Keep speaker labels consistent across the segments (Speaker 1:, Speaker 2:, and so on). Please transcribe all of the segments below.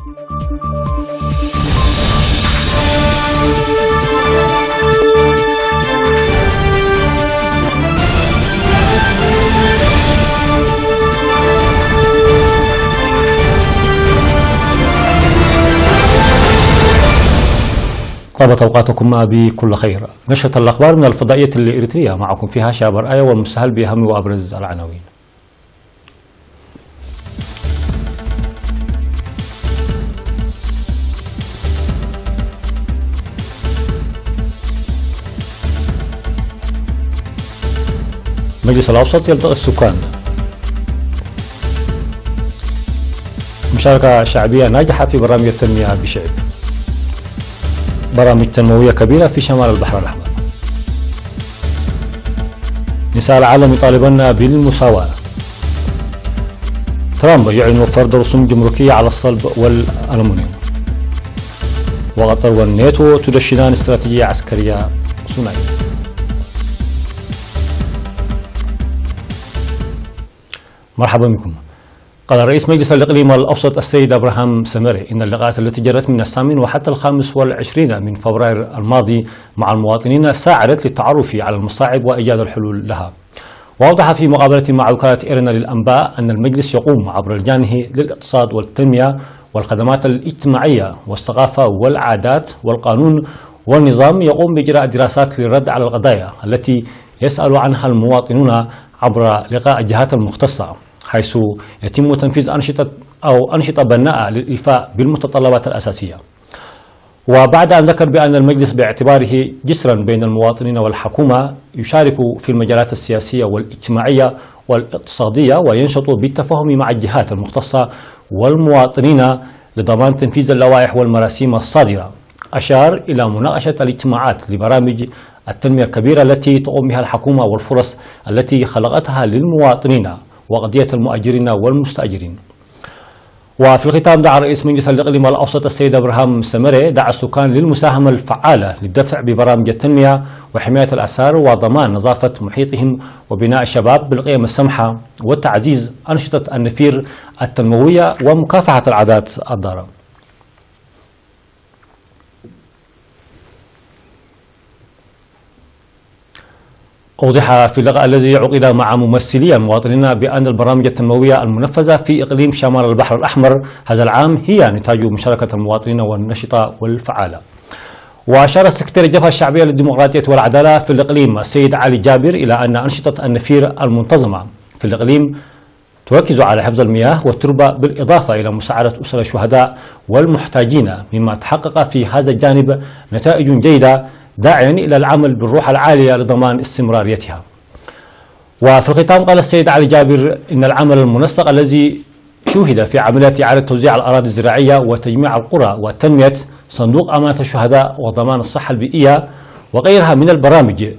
Speaker 1: طابت أوقاتكم بكل خير. نشرة الأخبار من الفضائية الإريترية، معكم فيها شابر آية والمستهل بأهم وأبرز العناوين. مجلس الأوسط يلتقي السكان. مشاركة شعبية ناجحة في برامج التنمية بشعب. برامج تنموية كبيرة في شمال البحر الأحمر. نساء العالم يطالبن بالمساواة. ترامب يعلن فرض رسوم جمركية على الصلب والألمنيوم. وقطر والناتو تدشنان استراتيجية عسكرية ثنائية. مرحبا بكم. قال رئيس مجلس الإقليم الأوسط السيد أبراهام سمري إن اللقاءات التي جرت من 8 وحتى 25 من فبراير الماضي مع المواطنين ساعدت للتعرف على المصاعب وإيجاد الحلول لها. وأوضح في مقابلة مع وكالة إيرنا للأنباء أن المجلس يقوم عبر الجانب للاقتصاد والتنمية والخدمات الاجتماعية والثقافة والعادات والقانون والنظام، يقوم بإجراء دراسات للرد على القضايا التي يسأل عنها المواطنون عبر لقاء الجهات المختصة، حيث يتم تنفيذ أنشطة بناءة للإلفاء بالمتطلبات الأساسية. وبعد أن ذكر بأن المجلس باعتباره جسرا بين المواطنين والحكومة يشارك في المجالات السياسية والاجتماعية والاقتصادية وينشط بالتفاهم مع الجهات المختصة والمواطنين لضمان تنفيذ اللوائح والمراسيم الصادرة، أشار إلى مناقشة الاجتماعات لبرامج التنمية الكبيرة التي تقوم بها الحكومة والفرص التي خلقتها للمواطنين وقضية المؤجرين والمستأجرين. وفي الختام دعا رئيس مجلس الإقليم الأوسط السيد أبراهام سمري السكان للمساهمة الفعالة للدفع ببرامج التنمية وحماية الآثار وضمان نظافة محيطهم وبناء الشباب بالقيم السمحة وتعزيز أنشطة النفير التنموية ومكافحة العادات الضارة. أوضح في اللقاء الذي عقد مع ممثلي المواطنين بأن البرامج التنموية المنفذة في إقليم شمال البحر الأحمر هذا العام هي نتاج مشاركة المواطنين والنشطة والفعالة. وأشار السكرتير الجبهة الشعبية للديمقراطية والعدالة في الإقليم السيد علي جابر إلى أن أنشطة النفير المنتظمة في الإقليم تركز على حفظ المياه والتربة بالإضافة إلى مساعدة أسر الشهداء والمحتاجين، مما تحقق في هذا الجانب نتائج جيدة، داعيا إلى العمل بالروح العالية لضمان استمراريتها. وفي الختام قال السيد علي جابر إن العمل المنسق الذي شوهد في عملية إعادة توزيع الأراضي الزراعية وتجميع القرى وتنمية صندوق أمانة الشهداء وضمان الصحة البيئية وغيرها من البرامج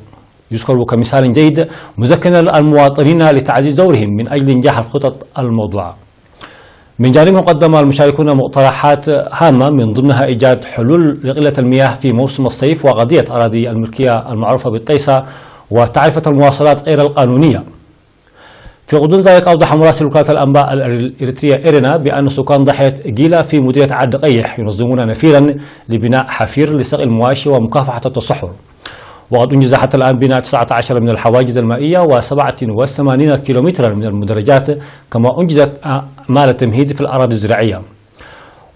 Speaker 1: يذكر كمثال جيد، مذكرا المواطنين لتعزيز دورهم من أجل إنجاح الخطط الموضوعة. من جانبهم قدم المشاركون مقترحات هامة من ضمنها إيجاد حلول لقلة المياه في موسم الصيف وقضية أراضي الملكية المعروفة بالطيسة وتعرفة المواصلات غير القانونية. في غضون ذلك أوضح مراسل وكالة الأنباء الإريترية إيرنا بأن سكان ضاحية جيلا في مديرية عد قيح ينظمون نفيرا لبناء حفير لسقي المواشي ومكافحة التصحر. وقد أنجز حتى الآن بناء 19 من الحواجز المائية و87 كيلومترا من المدرجات، كما أنجزت أعمال التمهيد في الأراضي الزراعية.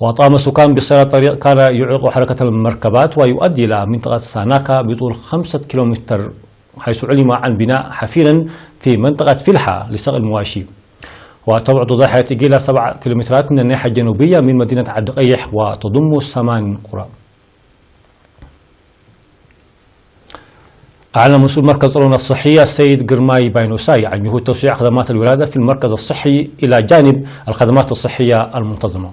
Speaker 1: وطام السكان بصيانة طريق كان يعيق حركة المركبات ويؤدي إلى منطقة ساناكا بطول 5 كيلومتر، حيث علم عن بناء حفير في منطقة فلحة لسقي المواشي. وتبعد ضاحية جيلا 7 كيلومترات من الناحية الجنوبية من مدينة عد قيح وتضم 8 قرى. أعلن مسؤول مركز الرعاية الصحية السيد قرماي باينوساي عن جهود توسيع خدمات الولادة في المركز الصحي إلى جانب الخدمات الصحية المنتظمة.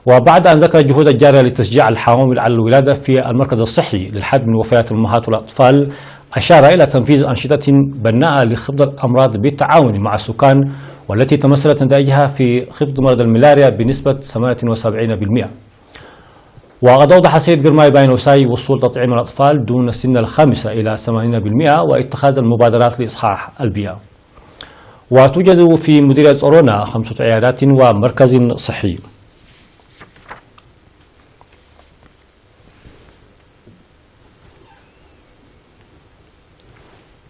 Speaker 1: وبعد أن ذكر الجهود الجارية لتشجيع الحوامل على الولادة في المركز الصحي للحد من وفيات الأمهات والأطفال، أشار إلى تنفيذ أنشطة بناءة لخفض الأمراض بالتعاون مع السكان، والتي تمثلت نتائجها في خفض مرض الملاريا بنسبة 78%. وقد أوضح السيد قرماي باينوساي وصول تطعيم الأطفال دون السن 5 إلى 80% واتخاذ المبادرات لإصحاح البيئة. وتوجد في مديرية أورونا 5 عيادات ومركز صحي.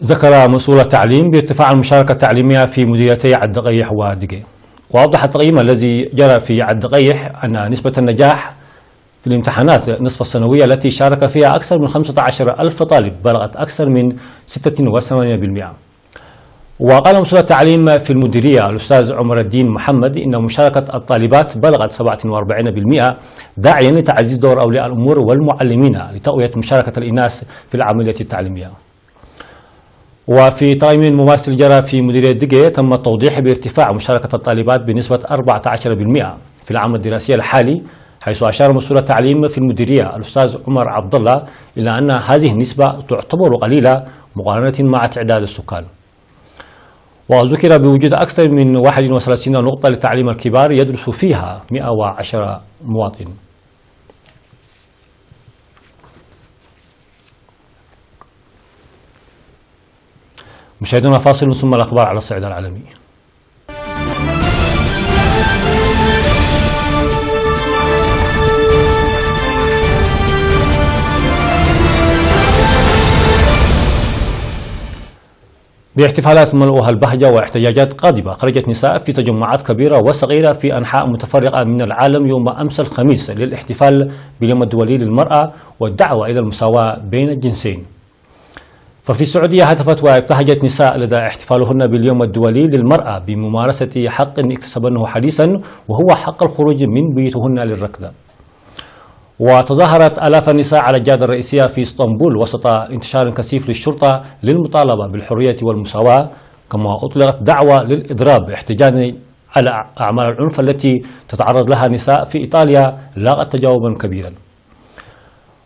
Speaker 1: ذكر مسؤول التعليم بارتفاع المشاركة التعليمية في مديريتي عدقيح ودقي. وأوضح التقييم الذي جرى في عدقيح أن نسبة النجاح في الامتحانات نصف السنوية التي شارك فيها أكثر من 15,000 طالب بلغت أكثر من 86%. وقال مسؤول التعليم في المديرية الأستاذ عمر الدين محمد إن مشاركة الطالبات بلغت 47%، داعيا لتعزيز دور أولياء الأمور والمعلمين لتقوية مشاركة الإناث في العملية التعليمية. وفي تقييم مماثل جرى في مديرية دقي تم التوضيح بارتفاع مشاركة الطالبات بنسبة 14% في العام الدراسي الحالي، حيث أشار مسؤول التعليم في المديرية الأستاذ عمر عبد الله إلى أن هذه النسبة تعتبر قليلة مقارنة مع تعداد السكان. وذكر بوجود أكثر من 31 نقطة لتعليم الكبار يدرس فيها 110 مواطن. مشاهدونا فاصل ثم الأخبار على الصعيد العالمي. باحتفالات ملؤها البهجة واحتجاجات قادمة، خرجت نساء في تجمعات كبيرة وصغيرة في أنحاء متفرقة من العالم يوم أمس الخميس للاحتفال باليوم الدولي للمرأة والدعوة إلى المساواة بين الجنسين. ففي السعودية هتفت وابتهجت نساء لدى احتفالهن باليوم الدولي للمرأة بممارسة حق اكتسبنه حديثا، وهو حق الخروج من بيوتهن للركض. وتظاهرت آلاف النساء على الجادة الرئيسية في اسطنبول وسط انتشار كثيف للشرطة للمطالبة بالحرية والمساواة، كما أطلقت دعوة للإضراب احتجاجا على أعمال العنف التي تتعرض لها النساء في إيطاليا لاقت تجاوبا كبيرا.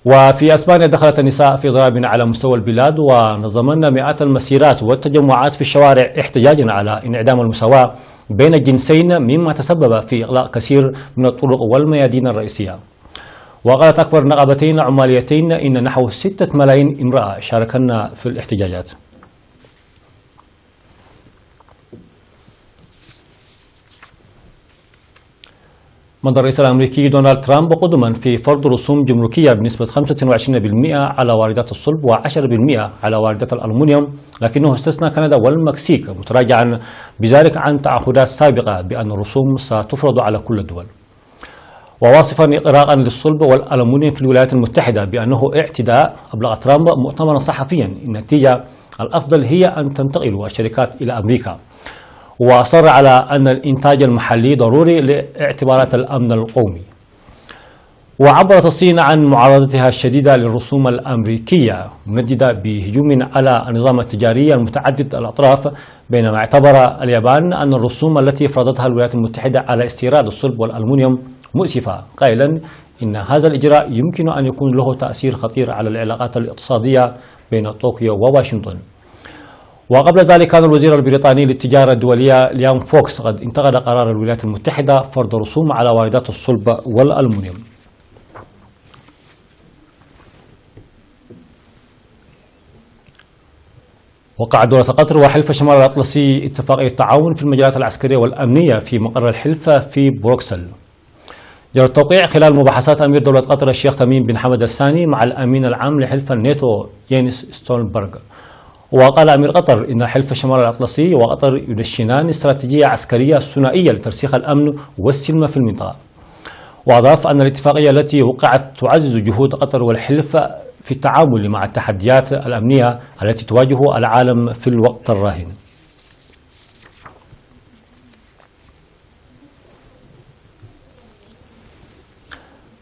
Speaker 1: وفي أسبانيا دخلت النساء في إضراب على مستوى البلاد ونظمن مئات المسيرات والتجمعات في الشوارع احتجاجا على انعدام المساواة بين الجنسين، مما تسبب في إغلاق كثير من الطرق والميادين الرئيسية. وقالت أكبر نقابتين عماليتين إن نحو 6 ملايين امرأة شاركن في الاحتجاجات. مضى الرئيس الأمريكي دونالد ترامب قدما في فرض رسوم جمركية بنسبة 25% على واردات الصلب و10% على واردات الألمنيوم، لكنه استثنى كندا والمكسيك متراجعا بذلك عن تعهدات سابقة بأن الرسوم ستفرض على كل الدول. وواصفا إغراقا للصلب والألمنيوم في الولايات المتحدة بأنه اعتداء، أبلغ ترامب مؤتمرا صحفيا إن النتيجة الأفضل هي أن تنتقل الشركات إلى أمريكا، وأصر على أن الإنتاج المحلي ضروري لاعتبارات الأمن القومي. وعبرت الصين عن معارضتها الشديدة للرسوم الأمريكية، منددة بهجوم على النظام التجاري المتعدد الأطراف، بينما اعتبر اليابان أن الرسوم التي فرضتها الولايات المتحدة على استيراد الصلب والألمنيوم مؤسفة، قائلا إن هذا الإجراء يمكن أن يكون له تأثير خطير على العلاقات الاقتصادية بين طوكيو وواشنطن. وقبل ذلك كان الوزير البريطاني للتجارة الدولية ليام فوكس قد انتقد قرار الولايات المتحدة فرض رسوم على واردات الصلب والألمنيوم. وقع دولة قطر وحلف شمال الأطلسي اتفاقية تعاون في المجالات العسكرية والأمنية في مقر الحلف في بروكسل. جرى التوقيع خلال مباحثات أمير دولة قطر الشيخ تميم بن حمد الثاني مع الأمين العام لحلف الناتو يينس ستولنبرغ. وقال أمير قطر إن حلف شمال الأطلسي وقطر يدشنان استراتيجية عسكرية ثنائية لترسيخ الأمن والسلم في المنطقة. وأضاف أن الاتفاقية التي وقعت تعزز جهود قطر والحلف في التعامل مع التحديات الأمنية التي تواجه العالم في الوقت الراهن.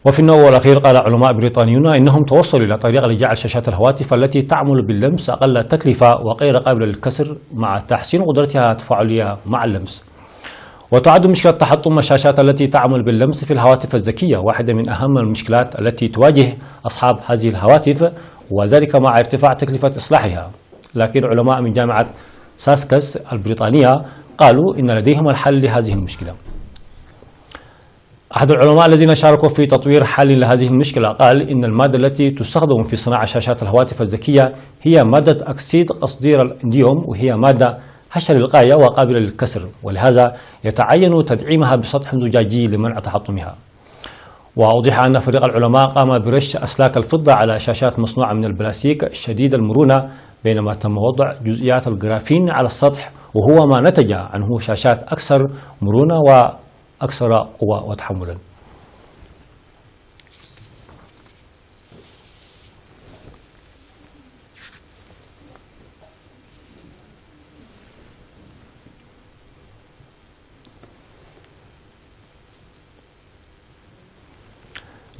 Speaker 1: وفي النوع الأخير قال علماء بريطانيون إنهم توصلوا إلى طريقة لجعل شاشات الهواتف التي تعمل باللمس أقل تكلفة وغير قابلة للكسر مع تحسين قدرتها التفاعلية مع اللمس. وتعد مشكلة تحطم الشاشات التي تعمل باللمس في الهواتف الذكية واحدة من أهم المشكلات التي تواجه أصحاب هذه الهواتف، وذلك مع ارتفاع تكلفة إصلاحها. لكن علماء من جامعة ساسكس البريطانية قالوا إن لديهم الحل لهذه المشكلة. أحد العلماء الذين شاركوا في تطوير حل لهذه المشكلة قال إن المادة التي تستخدم في صناعة شاشات الهواتف الذكية هي مادة أكسيد قصدير الإنديوم، وهي مادة هشة للغاية وقابلة للكسر، ولهذا يتعين تدعيمها بسطح زجاجي لمنع تحطمها. وأوضح أن فريق العلماء قام برش أسلاك الفضة على شاشات مصنوعة من البلاستيك شديد المرونة، بينما تم وضع جزئيات الجرافين على السطح، وهو ما نتج عنه شاشات أكثر مرونة وأكثر قوة وتحملا.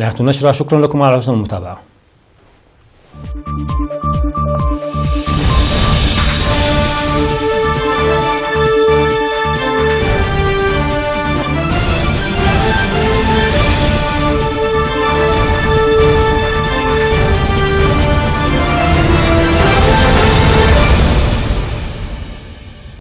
Speaker 1: نهاية النشرة، شكرا لكم على حسن المتابعة.